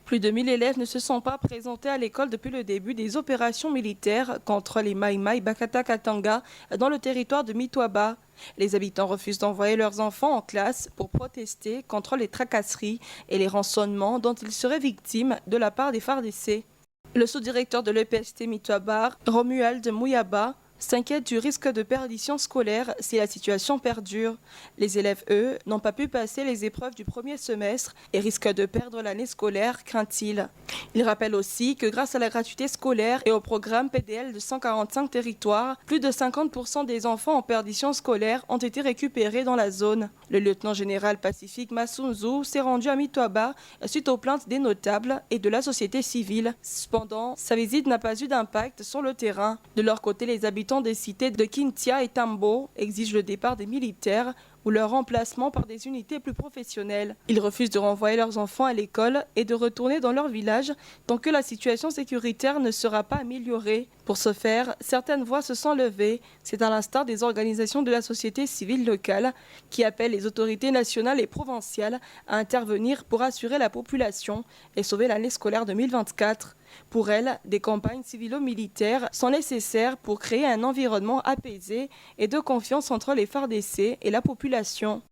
Plus de 1000 élèves ne se sont pas présentés à l'école depuis le début des opérations militaires contre les Maïmaï Bakata Katanga dans le territoire de Mitoaba. Les habitants refusent d'envoyer leurs enfants en classe pour protester contre les tracasseries et les rançonnements dont ils seraient victimes de la part des FARDC. Le sous-directeur de l'EPST Mitoaba, Romuald Mouyaba, s'inquiète du risque de perdition scolaire si la situation perdure. Les élèves, eux, n'ont pas pu passer les épreuves du premier semestre et risquent de perdre l'année scolaire, craint-il. Il rappelle aussi que grâce à la gratuité scolaire et au programme PDL de 145 territoires, plus de 50% des enfants en perdition scolaire ont été récupérés dans la zone. Le lieutenant-général Pacifique Massunzu s'est rendu à Mitoaba suite aux plaintes des notables et de la société civile. Cependant, sa visite n'a pas eu d'impact sur le terrain. De leur côté, les habitants des cités de Kintia et Tambo exigent le départ des militaires ou leur remplacement par des unités plus professionnelles. Ils refusent de renvoyer leurs enfants à l'école et de retourner dans leur village tant que la situation sécuritaire ne sera pas améliorée. Pour ce faire, certaines voix se sont levées. C'est à l'instar des organisations de la société civile locale qui appellent les autorités nationales et provinciales à intervenir pour assurer la population et sauver l'année scolaire 2024. Pour elles, des campagnes civilo-militaires sont nécessaires pour créer un environnement apaisé et de confiance entre les FARDC et la population.